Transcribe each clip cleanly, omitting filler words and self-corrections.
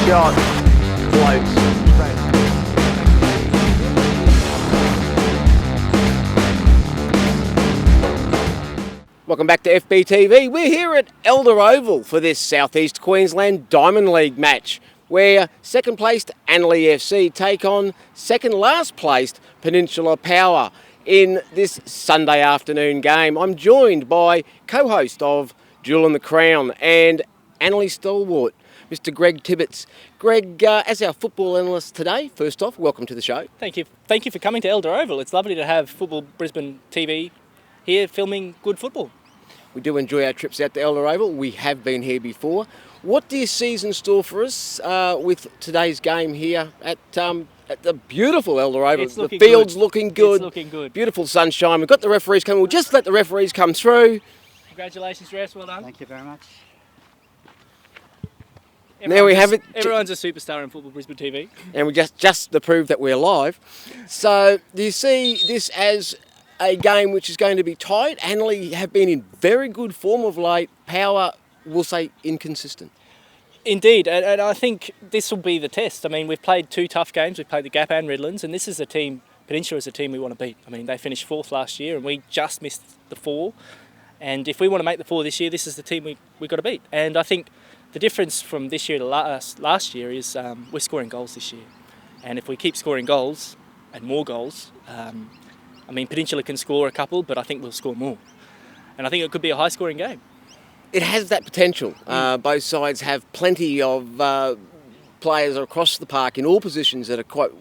shot. Floats. Welcome back to FBTV. We're here at Elder Oval for this South East Queensland Diamond League match, where second placed Annerley FC take on second last placed Peninsula Power in this Sunday afternoon game. I'm joined by co-host of Jewel and the Crown and Annerley stalwart, Mr. Greg Tibbetts. Greg, as our football analyst today, first off, welcome to the show. Thank you. Thank you for coming to Elder Oval. It's lovely to have Football Brisbane TV here filming good football. We do enjoy our trips out to Elder Oval. We have been here before. What do you see in store for us with today's game here at the beautiful Elder Oval? The field's looking good. It's looking good. Beautiful sunshine. We've got the referees coming. We'll just let the referees come through. Congratulations, refs. Well done. Thank you very much. Now we have it. Everyone's a superstar in Football Brisbane TV. And we just to prove that we're live. So do you see this as a game which is going to be tight? Annerley have been in very good form of late. Power, we'll say, inconsistent. Indeed, and I think this will be the test. I mean, we've played two tough games. We've played the Gap and Redlands, and this is a team, Peninsula is a team we want to beat. I mean, they finished fourth last year, and we just missed the four. And if we want to make the four this year, this is the team we've got to beat. And I think the difference from this year to last year is we're scoring goals this year. And if we keep scoring goals, and more goals, I mean, Peninsula can score a couple, but I think we'll score more. And I think it could be a high-scoring game. It has that potential. Both sides have plenty of players across the park in all positions that are quite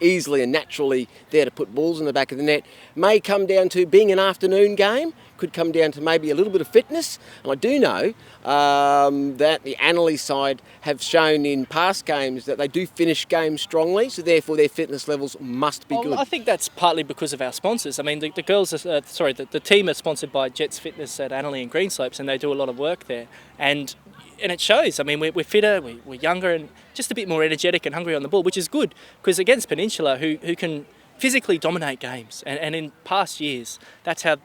easily and naturally there to put balls in the back of the net. May come down to being an afternoon game, could come down to maybe a little bit of fitness. And I do know that the Annerley side have shown in past games that they do finish games strongly, so therefore their fitness levels must be good. I think that's partly because of our sponsors. I mean, the team are sponsored by Jets Fitness at Annerley and Greenslopes, and they do a lot of work there. And it shows. I mean, we're fitter, we're younger, and just a bit more energetic and hungry on the ball, which is good, because against Peninsula, who can physically dominate games, and in past years, that's how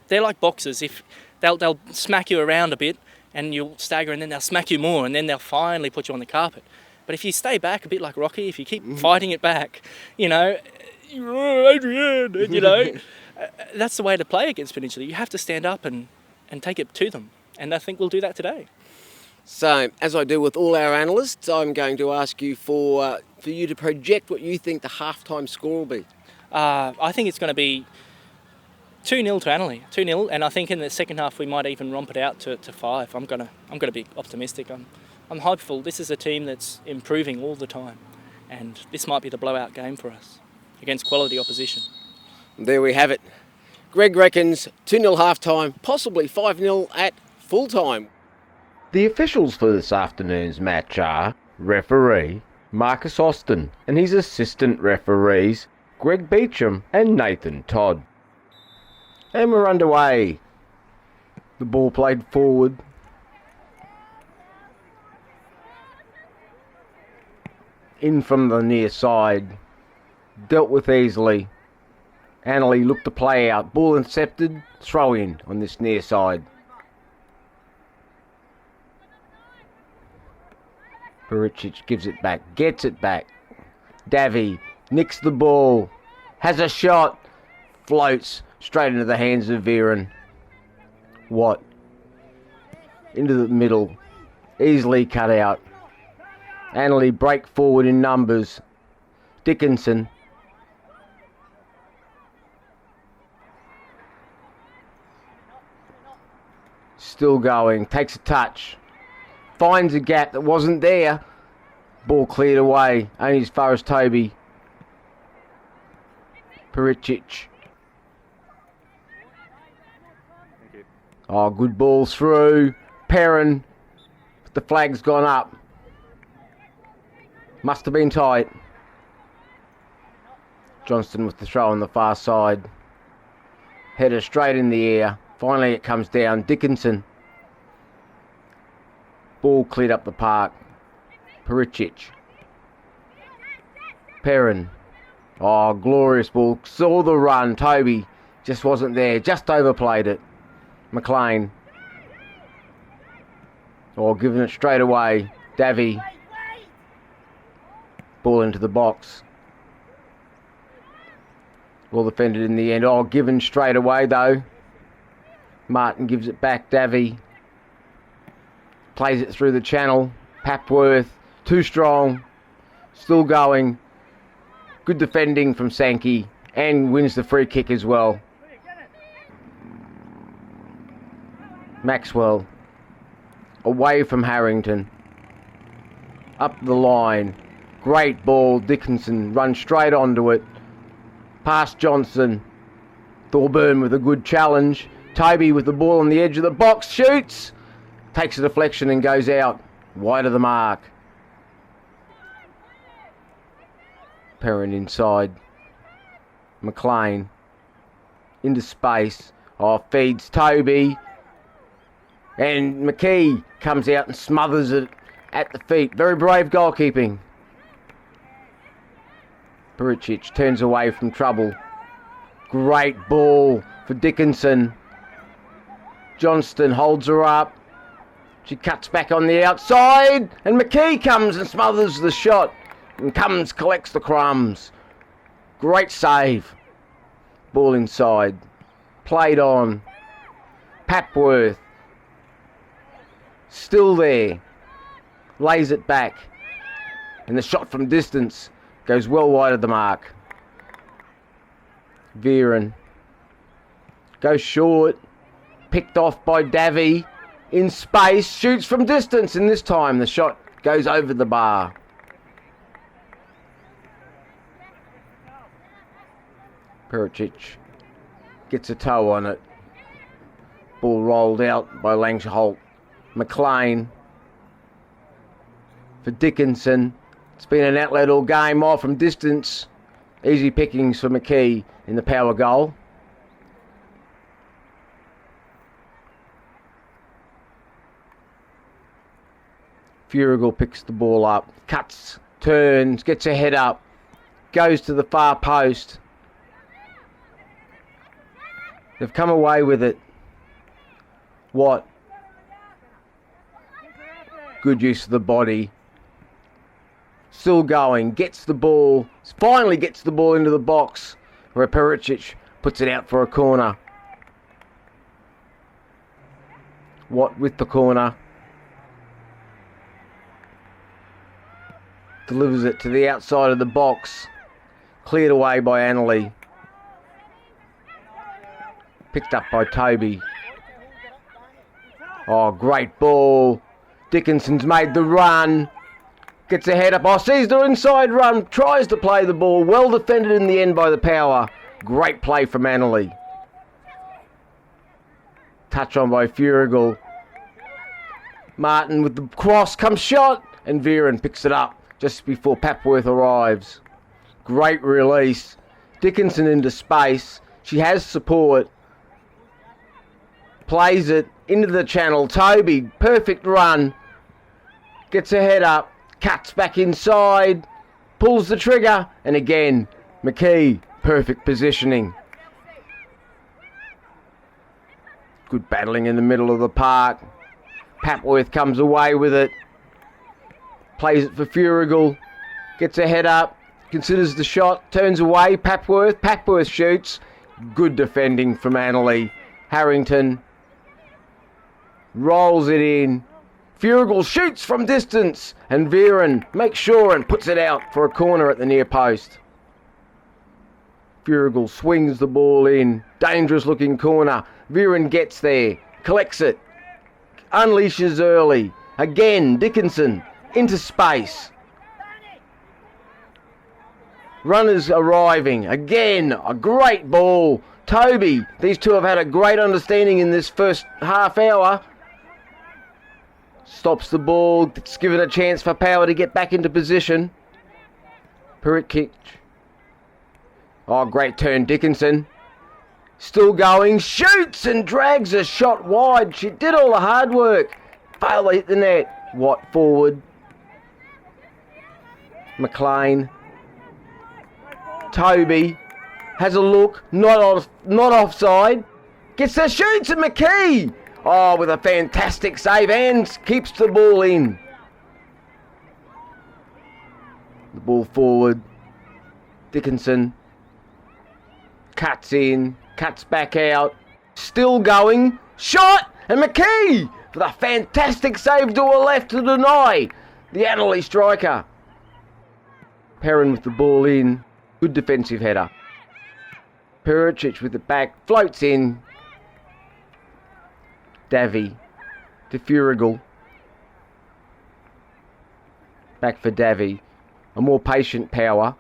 they're like boxers. If they'll smack you around a bit, and you'll stagger, and then they'll smack you more, and then they'll finally put you on the carpet. But if you stay back a bit like Rocky, if you keep fighting it back, you know, Adrian, you know, that's the way to play against Peninsula. You have to stand up and take it to them. And I think we'll do that today. So, as I do with all our analysts, I'm going to ask you for you to project what you think the halftime score will be. I think it's going to be 2-0 to Annerley, 2-0, and I think in the second half we might even romp it out to 5. I'm going to be optimistic. I'm hopeful. This is a team that's improving all the time, and this might be the blowout game for us against quality opposition. There we have it. Greg reckons 2-0 halftime, possibly 5-0 at full time. The officials for this afternoon's match are referee Marcus Austin and his assistant referees Greg Beecham and Nathan Todd. And we're underway. The ball played forward. In from the near side. Dealt with easily. Annerley looked to play out. Ball intercepted. Throw in on this near side. Pericic gives it back. Gets it back. Davy nicks the ball. Has a shot. Floats straight into the hands of Viren. Watt. Into the middle. Easily cut out. Annerley break forward in numbers. Dickinson. Still going. Takes a touch. Finds a gap that wasn't there. Ball cleared away. Only as far as Toby. Pericic. Oh, good ball through. Perrin. The flag's gone up. Must have been tight. Johnston with the throw on the far side. Header straight in the air. Finally it comes down. Dickinson. Ball cleared up the park. Pericic. Perrin. Oh, glorious ball. Saw the run. Toby just wasn't there. Just overplayed it. McLean. Oh, giving it straight away. Davy. Ball into the box. Well defended in the end. Oh, given straight away though. Martin gives it back. Davy plays it through the channel. Papworth, too strong. Still going. Good defending from Sankey. And wins the free kick as well. Maxwell. Away from Harrington. Up the line. Great ball. Dickinson runs straight onto it. Past Johnson. Thorburn with a good challenge. Toby with the ball on the edge of the box. Shoots. Takes a deflection and goes out. Wide of the mark. Perrin inside. McLean. Into space. Oh, feeds Toby. And McKee comes out and smothers it at the feet. Very brave goalkeeping. Pericic turns away from trouble. Great ball for Dickinson. Johnston holds her up. She cuts back on the outside. And McKee comes and smothers the shot. And collects the crumbs. Great save. Ball inside. Played on. Papworth. Still there. Lays it back. And the shot from distance goes well wide of the mark. Viren. Goes short. Picked off by Davy. In space. Shoots from distance. And this time the shot goes over the bar. Pericic gets a toe on it. Ball rolled out by Langsholt. McLean for Dickinson. It's been an outlet all game, off from distance. Easy pickings for McKee in the power goal. Furigal picks the ball up, cuts, turns, gets a head up, goes to the far post. They've come away with it. Watt. Good use of the body. Still going. Gets the ball. Finally gets the ball into the box. Where Pericic puts it out for a corner. Watt with the corner. Delivers it to the outside of the box. Cleared away by Annerley. Picked up by Toby. Oh, great ball. Dickinson's made the run. Gets a head up. Oh, sees the inside run. Tries to play the ball. Well defended in the end by the power. Great play from Annerley. Touch on by Furigal. Martin with the cross. Comes shot. And Viren picks it up just before Papworth arrives. Great release. Dickinson into space. She has support. Plays it into the channel. Toby, perfect run. Gets her head up. Cuts back inside. Pulls the trigger. And again, McKee, perfect positioning. Good battling in the middle of the park. Papworth comes away with it. Plays it for Furigal. Gets her head up. Considers the shot. Turns away. Papworth shoots. Good defending from Annerley. Harrington rolls it in. Furigal shoots from distance. And Viren makes sure and puts it out for a corner at the near post. Furigal swings the ball in. Dangerous looking corner. Viren gets there. Collects it. Unleashes early. Again, Dickinson into space. Runners arriving. Again, a great ball. Toby. These two have had a great understanding in this first half hour. Stops the ball. It's given a chance for Power to get back into position. Pericic. Oh, great turn, Dickinson. Still going. Shoots and drags a shot wide. She did all the hard work. Failed to hit the net. Watt forward. McLean. Toby. Has a look. Not offside. Gets the shoots and McKee. Oh, with a fantastic save and keeps the ball in. The ball forward. Dickinson cuts in, cuts back out, still going, shot, and McKee with a fantastic save to a left to deny the Annerley striker. Perrin with the ball in, good defensive header. Pericic with it back, floats in. Davy to Furigal. Back for Davy. A more patient Power.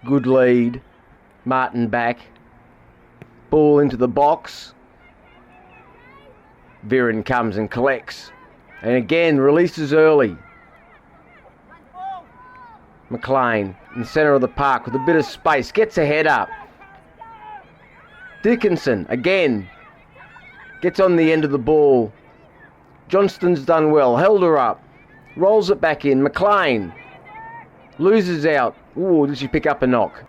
Good lead. Martin back. Ball into the box. Viren comes and collects. And again releases early. McLean in the centre of the park with a bit of space. Gets a head up. Dickinson again. Gets on the end of the ball. Johnston's done well. Held her up. Rolls it back in. McLean loses out. Ooh, did she pick up a knock?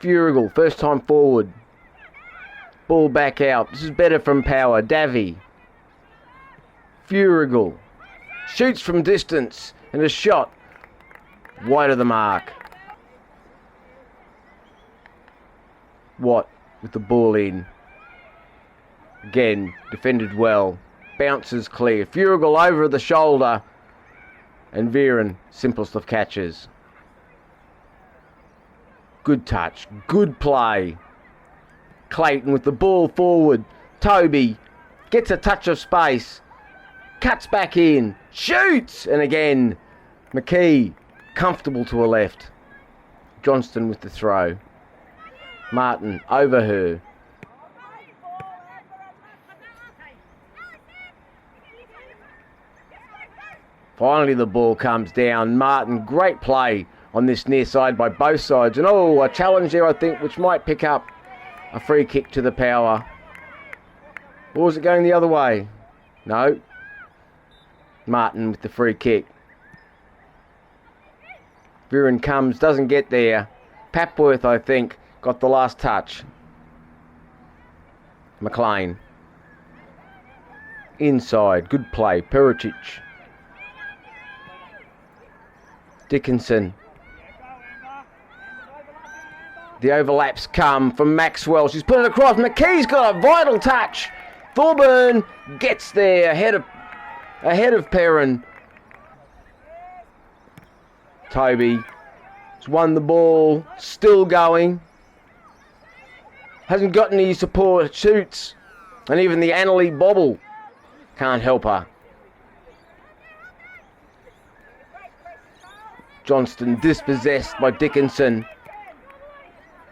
Furigal, first time forward. Ball back out. This is better from Power. Davy. Furigal. Shoots from distance. And a shot. Wide of the mark. Watt with the ball in. Again, defended well. Bounces clear. Furigal over the shoulder. And Viren, simplest of catches. Good touch. Good play. Clayton with the ball forward. Toby gets a touch of space. Cuts back in. Shoots! And again, McKee, comfortable to a left. Johnston with the throw. Martin over her. Finally the ball comes down. Martin, great play on this near side by both sides. And a challenge there I think which might pick up a free kick to the Power. Or was it going the other way? No. Martin with the free kick. Viren comes, doesn't get there. Papworth I think got the last touch. McLean. Inside, good play. Pericic. Dickinson. The overlaps come from Maxwell. She's put it across. McKee's got a vital touch. Thorburn gets there ahead of Perrin. Toby has won the ball. Still going. Hasn't got any support. Shoots. And even the Annerley bobble can't help her. Johnston dispossessed by Dickinson.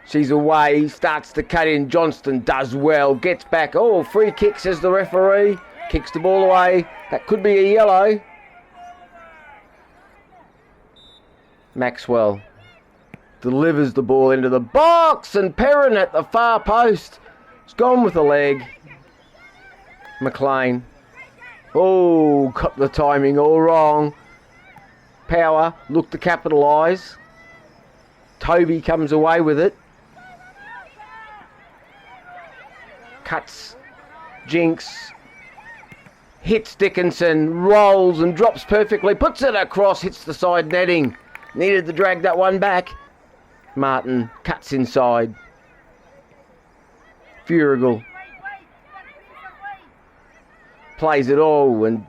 She's away, starts to cut in. Johnston does well, gets back. Oh, free kick, says the referee. Kicks the ball away. That could be a yellow. Maxwell delivers the ball into the box, and Perrin at the far post. It's gone with a leg. McLean. Oh, got the timing all wrong. Power, look to capitalise. Toby comes away with it. Cuts. Jinx. Hits Dickinson. Rolls and drops perfectly. Puts it across. Hits the side netting. Needed to drag that one back. Martin cuts inside. Furigal. Plays it all. And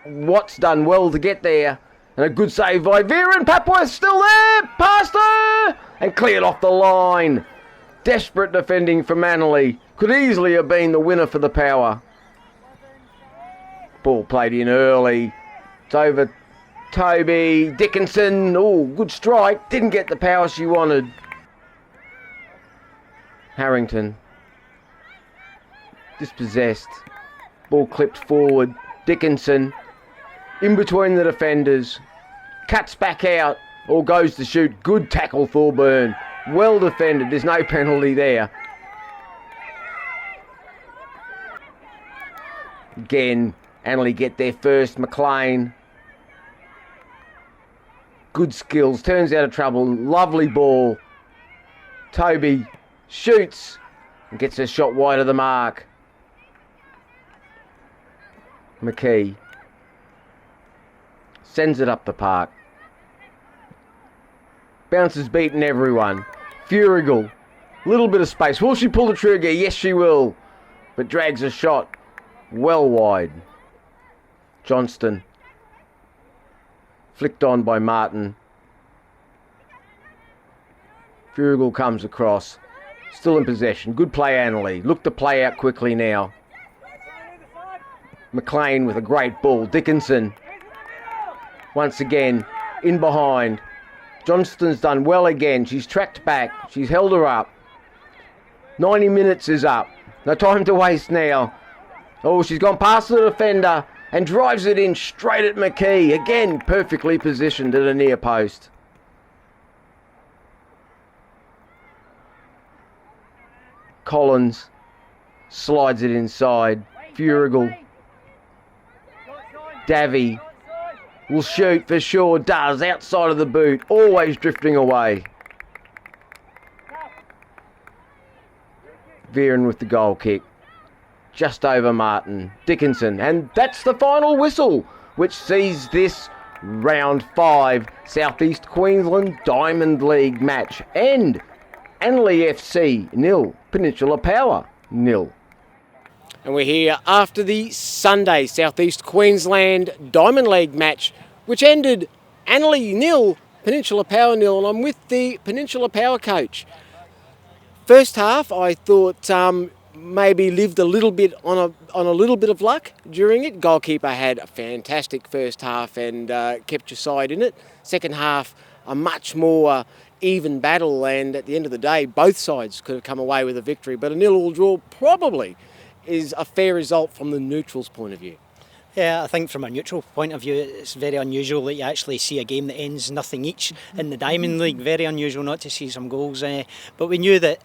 Watt's done well to get there. And a good save by Viren. Papworth still there. Past her. And cleared off the line. Desperate defending from Annerley. Could easily have been the winner for the Power. Ball played in early. It's over Toby. Dickinson. Oh, good strike. Didn't get the power she wanted. Harrington. Dispossessed. Ball clipped forward. Dickinson. In between the defenders. Cuts back out. Or goes to shoot. Good tackle, Thorburn. Well defended. There's no penalty there. Again, Annerley get there first. McLean. Good skills. Turns out of trouble. Lovely ball. Toby shoots. And gets a shot wide of the mark. McKee. Sends it up the park. Bouncer's beaten everyone. Furigal. Little bit of space. Will she pull the trigger? Yes, she will. But drags a shot well wide. Johnston. Flicked on by Martin. Furigal comes across. Still in possession. Good play, Annerley. Look to play out quickly now. McLean with a great ball. Dickinson. Once again, in behind. Johnston's done well again. She's tracked back. She's held her up. 90 minutes is up. No time to waste now. Oh, she's gone past the defender and drives it in straight at McKee. Again, perfectly positioned at a near post. Collins slides it inside. Furigal. Davy will shoot for sure. Does. Outside of the boot. Always drifting away. Viren with the goal kick. Just over Martin. Dickinson. And that's the final whistle, which sees this round 5 South East Queensland Diamond League match end. Annerley FC 0, Peninsula Power 0. And we're here after the Sunday South East Queensland Diamond League match, which ended Annerley 0, Peninsula Power 0, and I'm with the Peninsula Power coach. First half, I thought maybe lived a little bit on a little bit of luck during it. Goalkeeper had a fantastic first half and kept your side in it. Second half, a much more even battle, and at the end of the day, both sides could have come away with a victory. But a 0-0 draw probably is a fair result from the neutrals' point of view. Yeah, I think from a neutral point of view, it's very unusual that you actually see a game that ends nothing each in the Diamond League. Very unusual not to see some goals. But we knew that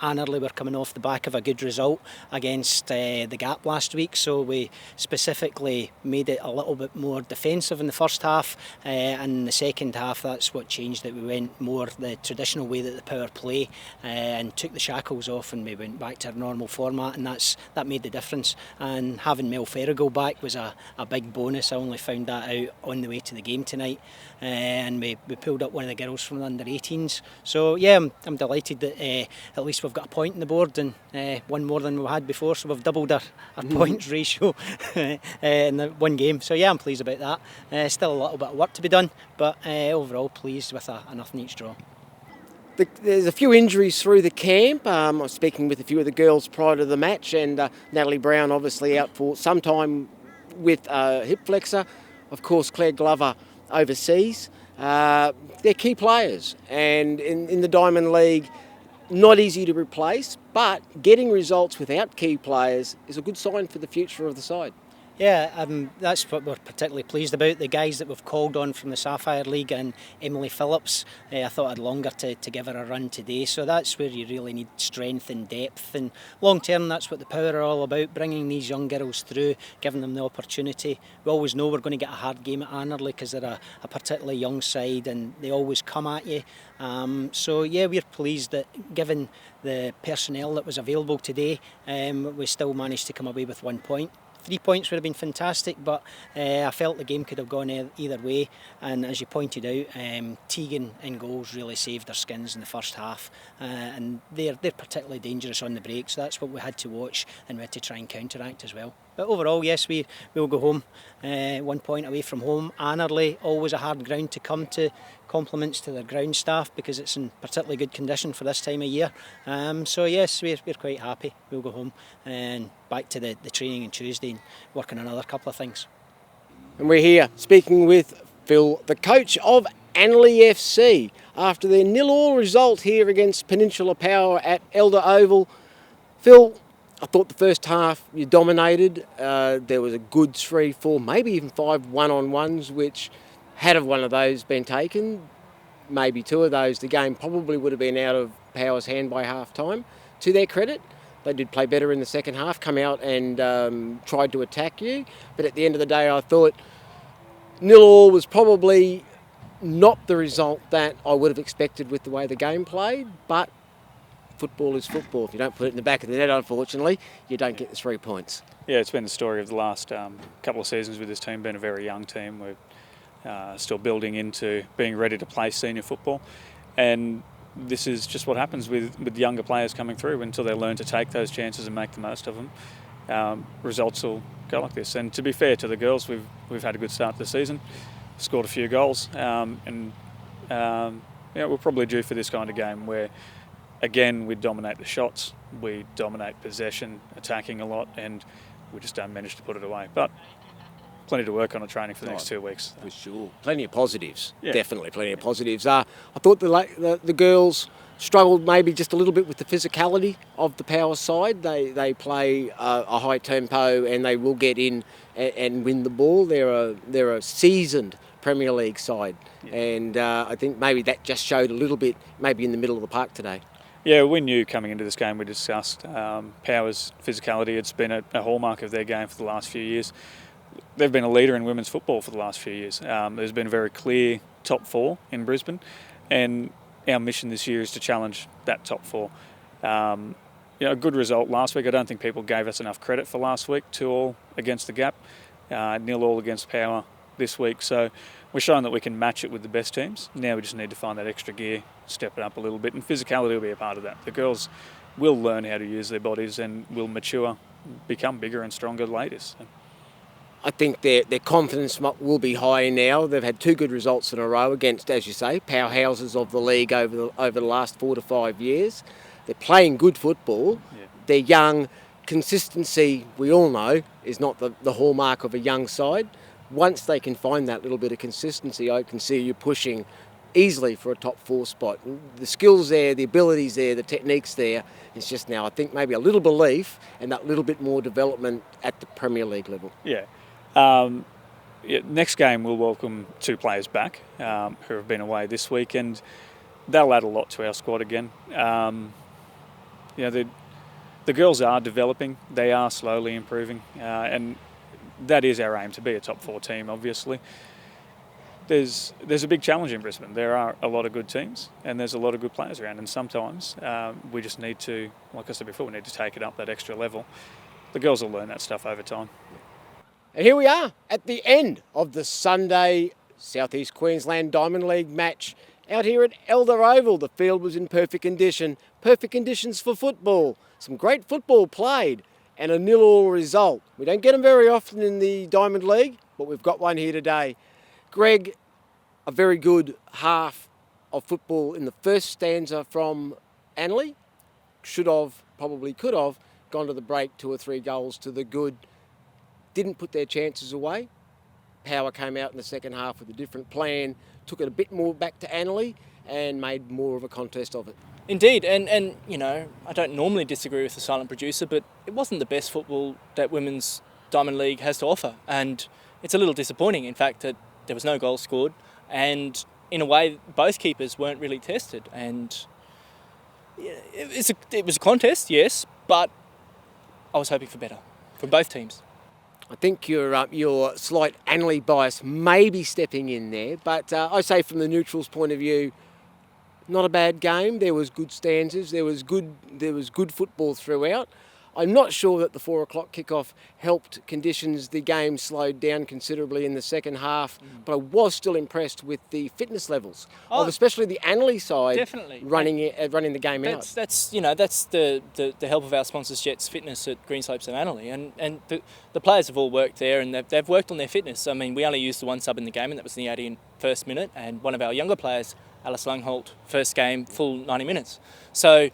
Annerley were coming off the back of a good result against the Gap last week, so we specifically made it a little bit more defensive in the first half, and in the second half that's what changed it. We went more the traditional way that the Power play and took the shackles off, and we went back to our normal format, and that made the difference. And having Mel Ferrigal back was a big bonus. I only found that out on the way to the game tonight, and we pulled up one of the girls from the under-18s. So yeah, I'm delighted that at least we've got a point on the board, and one more than we had before, so we've doubled our points ratio in the one game. So yeah, I'm pleased about that. Still a little bit of work to be done, but overall pleased with a nothing each draw. There's a few injuries through the camp. I was speaking with a few of the girls prior to the match, and Natalie Brown obviously out for some time with hip flexor. Of course, Claire Glover overseas. They're key players, and in the Diamond League, not easy to replace, but getting results without key players is a good sign for the future of the side. Yeah, that's what we're particularly pleased about. The guys that we've called on from the Sapphire League and Emily Phillips, I thought had longer to give her a run today. So that's where you really need strength and depth. And long term, that's what the Power are all about, bringing these young girls through, giving them the opportunity. We always know we're going to get a hard game at Annerley because they're a particularly young side and they always come at you. So yeah, we're pleased that given the personnel that was available today, we still managed to come away with 1 point. 3 points would have been fantastic, but I felt the game could have gone either way. And as you pointed out, Tegan in goals really saved their skins in the first half, and they're particularly dangerous on the break. So that's what we had to watch, and we had to try and counteract as well. But overall, yes, we'll go home 1 point away from home. Annerley, always a hard ground to come to. Compliments to their ground staff because it's in particularly good condition for this time of year. So yes, we're quite happy. We'll go home and back to the training on Tuesday and work on another couple of things. And we're here speaking with Phil, the coach of Annerley FC, after their 0-0 result here against Peninsula Power at Elder Oval. Phil, I thought the first half you dominated. There was a good 3, 4, maybe even 5 one-on-ones, which had one of those been taken, maybe 2 of those, the game probably would have been out of Power's hand by half-time. To their credit, they did play better in the second half, come out and tried to attack you. But at the end of the day, I thought 0-0 was probably not the result that I would have expected with the way the game played, but football is football. If you don't put it in the back of the net, unfortunately, you don't get the 3 points. Yeah, it's been the story of the last couple of seasons with this team, been a very young team. We've still building into being ready to play senior football. And this is just what happens with younger players coming through. Until they learn to take those chances and make the most of them, results will go like this. And to be fair to the girls, we've had a good start to the season, scored a few goals, and we're probably due for this kind of game where, again, we dominate the shots, we dominate possession, attacking a lot, and we just don't manage to put it away. But plenty to work on at training for the next 2 weeks. For sure. Plenty of positives. Yeah. Definitely plenty of positives. I thought the girls struggled maybe just a little bit with the physicality of the Power side. They play a high tempo and they will get in and win the ball. They're a seasoned Premier League side. Yeah. And I think maybe that just showed a little bit maybe in the middle of the park today. Yeah, we knew coming into this game, we discussed Power's physicality. It's been a hallmark of their game for the last few years. They've been a leader in women's football for the last few years. There's been a very clear top four in Brisbane, and our mission this year is to challenge that top four. A good result last week. I don't think people gave us enough credit for last week. 2-2 against the Gap, 0-0 against Power this week. So we're showing that we can match it with the best teams. Now we just need to find that extra gear, step it up a little bit, and physicality will be a part of that. The girls will learn how to use their bodies and will mature, become bigger and stronger later. So. I think their confidence will be higher now. They've had 2 good results in a row against, as you say, powerhouses of the league over the last 4 to 5 years. They're playing good football. Yeah. They're young. Consistency, we all know, is not the hallmark of a young side. Once they can find that little bit of consistency, I can see you pushing easily for a top 4 spot. The skills there, the abilities there, the techniques there. It's just now, I think, maybe a little belief and that little bit more development at the Premier League level. Yeah. Next game we'll welcome 2 players back who have been away this week, and they'll add a lot to our squad again. The girls are developing, they are slowly improving, and that is our aim, to be a top 4 team. Obviously, there's a big challenge in Brisbane. There are a lot of good teams and there's a lot of good players around, and sometimes we just need to, like I said before, we need to take it up that extra level. The girls will learn that stuff over time. And here we are at the end of the Sunday South East Queensland Diamond League match out here at Elder Oval. The field was in perfect condition, perfect conditions for football. Some great football played and a 0-0 result. We don't get them very often in the Diamond League, but we've got one here today. Greg, a very good half of football in the first stanza from Annerley. Should have, probably could have, gone to the break, 2 or 3 goals to the good. Didn't put their chances away. Power came out in the second half with a different plan, took it a bit more back to Annerley and made more of a contest of it. Indeed, and I don't normally disagree with the silent producer, but it wasn't the best football that Women's Diamond League has to offer, and it's a little disappointing, in fact, that there was no goal scored, and in a way, both keepers weren't really tested, and it was a contest, yes, but I was hoping for better from both teams. I think your slight Annerley bias may be stepping in there, but I say from the neutral's point of view, not a bad game. There was good stanzas. There was good football throughout. I'm not sure that the 4 o'clock kickoff helped conditions. The game slowed down considerably in the second half, but I was still impressed with the fitness levels of especially the Annerley side. Definitely running the game out. That's the help of our sponsors, Jets Fitness at Greenslopes and Annerley, and the players have all worked there and they've worked on their fitness. I mean, we only used the 1 sub in the game, and that was in the 81st minute, and one of our younger players, Alice Langholt, first game, full 90 minutes. So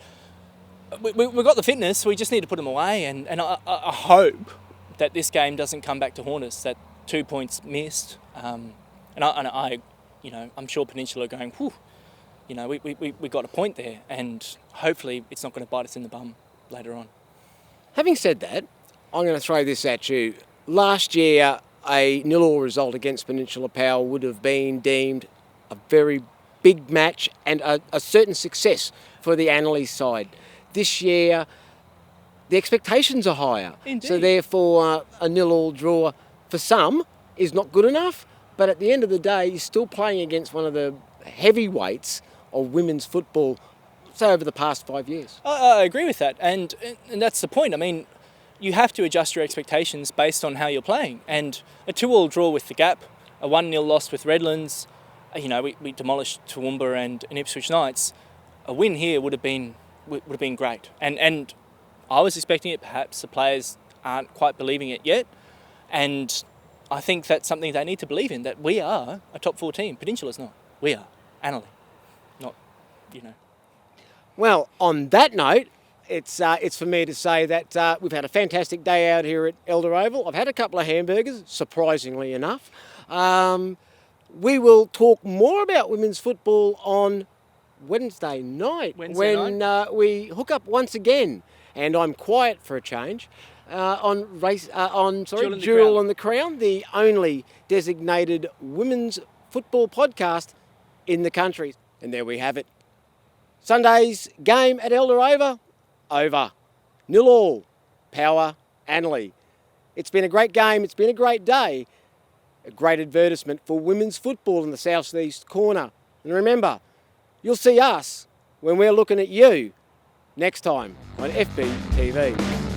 we've got the fitness, we just need to put them away, and I hope that this game doesn't come back to haunt us, that 2 points missed. I'm sure Peninsula are going, whew, we got a point there, and hopefully it's not going to bite us in the bum later on. Having said that, I'm going to throw this at you. Last year, a 0-0 result against Peninsula Power would have been deemed a very big match and a certain success for the Annerley side. This year, the expectations are higher. Indeed. So therefore, a 0-0 draw for some is not good enough. But at the end of the day, you're still playing against one of the heavyweights of women's football, say, over the past 5 years. I agree with that. And that's the point. I mean, you have to adjust your expectations based on how you're playing. And a 2-2 draw with the Gap a 1-0 loss with Redlands, we demolished Toowoomba and Ipswich Knights. A win here would have been great. And I was expecting it. Perhaps the players aren't quite believing it yet. And I think that's something they need to believe in, that we are a top 4 team. Peninsula's not. We are. Annerley. Not. Well, on that note, it's for me to say that we've had a fantastic day out here at Elder Oval. I've had a couple of hamburgers, surprisingly enough. We will talk more about women's football on Wednesday night when we hook up once again, and I'm quiet for a change. Jewel and the Crown, the only designated women's football podcast in the country. And there we have it. Sunday's game at Elder Oval, over. 0-0. Power, Annerley. It's been a great game. It's been a great day. A great advertisement for women's football in the South East corner. And remember, you'll see us when we're looking at you next time on FB TV.